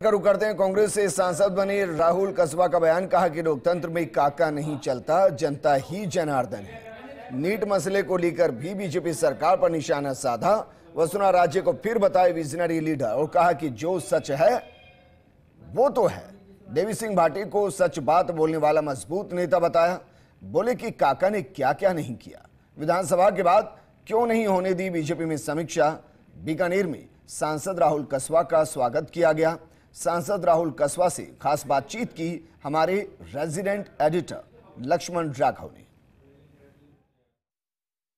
रुक करते हैं। कांग्रेस से सांसद बने राहुल कसबा का बयान, कहा कि लोकतंत्र में काका नहीं चलता, जनता ही जनार्दन है। नीट मसले को लेकर भी बीजेपी सरकार पर निशाना साधा। वसुंधरा राजे को फिर बताए विजनरी लीडर और कहा कि जो सच है वो तो है। देवी सिंह भाटी को सच बात बोलने वाला मजबूत नेता बताया। बोले कि काका ने क्या क्या नहीं किया। विधानसभा के बाद क्यों नहीं होने दी बीजेपी में समीक्षा। बीकानेर में सांसद राहुल कसबा का स्वागत किया गया। सांसद राहुल कसबा से खास बातचीत की हमारे रेजिडेंट एडिटर लक्ष्मण राघव ने।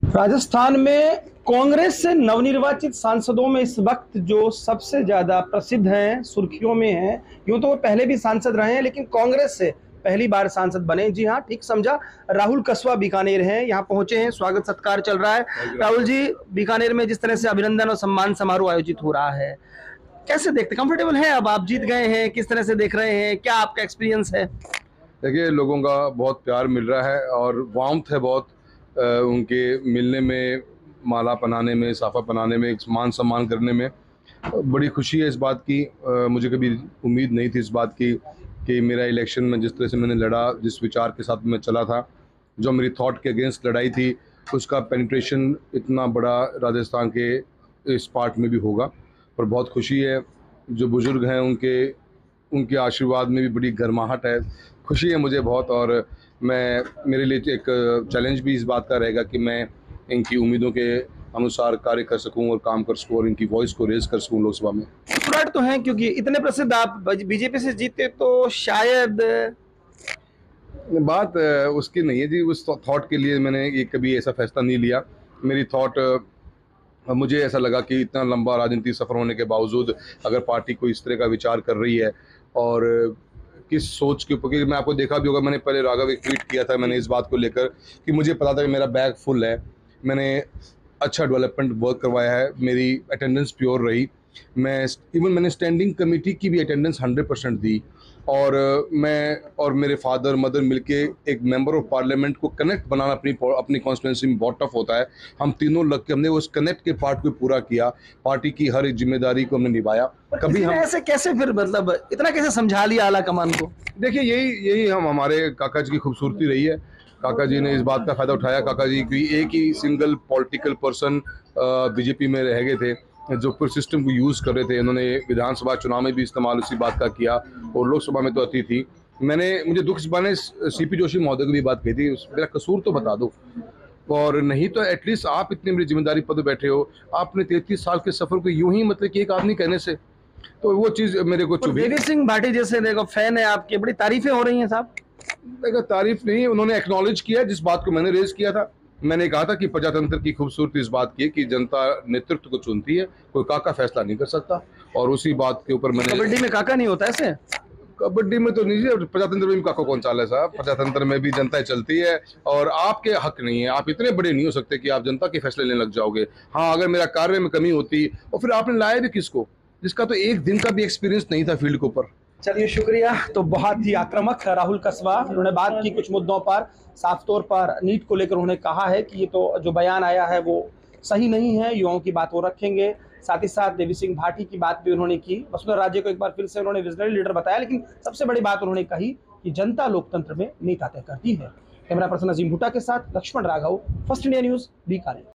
राजस्थान में कांग्रेस से नवनिर्वाचित सांसदों में इस वक्त जो सबसे ज्यादा प्रसिद्ध हैं, सुर्खियों में हैं, यूं तो वो पहले भी सांसद रहे हैं लेकिन कांग्रेस से पहली बार सांसद बने। जी हाँ, ठीक समझा, राहुल कसबा बीकानेर हैं, यहाँ पहुंचे हैं, स्वागत सत्कार चल रहा है। राहुल जी, बीकानेर में जिस तरह से अभिनंदन और सम्मान समारोह आयोजित हो रहा है, कैसे देखते, कंफर्टेबल है? अब आप जीत गए हैं, किस तरह से देख रहे हैं, क्या आपका एक्सपीरियंस है? देखिए, लोगों का बहुत प्यार मिल रहा है और वार्मथ है बहुत उनके मिलने में, माला पहनाने में, साफा पहनाने में, मान सम्मान करने में। बड़ी खुशी है इस बात की। मुझे कभी उम्मीद नहीं थी इस बात की कि मेरा इलेक्शन में जिस तरह से मैंने लड़ा, जिस विचार के साथ मैं चला था, जो मेरी थॉट के अगेंस्ट लड़ाई थी, उसका पेनिट्रेशन इतना बड़ा राजस्थान के इस पार्ट में भी होगा। पर बहुत खुशी है, जो बुजुर्ग हैं उनके आशीर्वाद में भी बड़ी गर्माहट है। खुशी है मुझे बहुत, और मेरे लिए एक चैलेंज भी इस बात का रहेगा कि मैं इनकी उम्मीदों के अनुसार कार्य कर सकूं और काम कर सकूं और इनकी वॉइस को रेज कर सकूं लोकसभा में। मुस्कुराहट तो है, क्योंकि इतने प्रसिद्ध आप बीजेपी से जीते तो शायद बात उसकी नहीं है जी। उस थॉट के लिए मैंने ये कभी ऐसा फैसला नहीं लिया। मेरी थॉट, मुझे ऐसा लगा कि इतना लंबा राजनीतिक सफर होने के बावजूद अगर पार्टी को इस तरह का विचार कर रही है और किस सोच के ऊपर, मैं आपको देखा भी होगा, मैंने पहले राघव एक ट्वीट किया था मैंने इस बात को लेकर कि मुझे पता था कि मेरा बैग फुल है, मैंने अच्छा डेवलपमेंट वर्क करवाया है, मेरी अटेंडेंस प्योर रही, मैंने स्टैंडिंग कमेटी की भी अटेंडेंस 100% दी, और मैं और मेरे फादर मदर मिलके एक मेंबर ऑफ पार्लियामेंट को कनेक्ट बनाना अपनी कॉन्स्टिट्यूंसी में बहुत टफ होता है। हम तीनों लग के हमने उस कनेक्ट के पार्ट को पूरा किया, पार्टी की हर एक जिम्मेदारी को हमने निभाया। कभी हम ऐसे कैसे, फिर मतलब इतना कैसे समझा लिया आला कमान को? देखिए, यही हमारे काका जी की खूबसूरती रही है। काका जी ने इस बात का फायदा उठाया। काका जी की एक ही सिंगल पॉलिटिकल पर्सन बीजेपी में रह गए थे जो पूरे सिस्टम को यूज़ कर रहे थे। इन्होंने विधानसभा चुनाव में भी इस्तेमाल उसी बात का किया और लोकसभा में तो आती थी। मुझे दुख इस बात ने सीपी जोशी महोदय की भी बात कही थी, मेरा कसूर तो बता दो, और नहीं तो एटलीस्ट आप इतनी बड़ी जिम्मेदारी पद बैठे हो, आपने 33 साल के सफर को यूं ही मतलब कि एक आदमी कहने से, तो वो चीज़ मेरे को चुभी। देवी सिंह भाटी जैसे देखो फैन है आपके, बड़ी तारीफें हो रही हैं साहब। देखो, तारीफ नहीं, उन्होंने एक्नॉलेज किया जिस बात को मैंने रेज किया था। मैंने कहा था कि प्रजातंत्र की खूबसूरती इस बात की है कि जनता नेतृत्व को चुनती है, कोई काका फैसला नहीं कर सकता, और उसी बात के ऊपर मैंने। कबड्डी में काका नहीं होता ऐसे? कबड्डी में तो नहीं, प्रजातंत्र में भी काका कौन चाल है साहब? प्रजातंत्र में भी जनता चलती है और आपके हक नहीं है। आप इतने बड़े नहीं हो सकते कि आप जनता के फैसले लेने लग जाओगे। हाँ, अगर मेरा कार्य में कमी होती, और फिर आपने लाया भी किसको जिसका तो एक दिन का भी एक्सपीरियंस नहीं था फील्ड के ऊपर। चलिए, शुक्रिया। तो बहुत ही आक्रामक राहुल कसबा, उन्होंने बात की कुछ मुद्दों पर। साफ तौर पर नीट को लेकर उन्होंने कहा है कि ये तो जो बयान आया है वो सही नहीं है, युवाओं की बात वो रखेंगे। साथ ही साथ देवी सिंह भाटी की बात भी उन्होंने की। वसुंधरा राजे को एक बार फिर से उन्होंने विजनरी लीडर बताया, लेकिन सबसे बड़ी बात उन्होंने कही कि जनता लोकतंत्र में नेता तय करती है। कैमरा पर्सन अजीम भुट्टा के साथ Lakshman Raghav, First India News, Bikaner.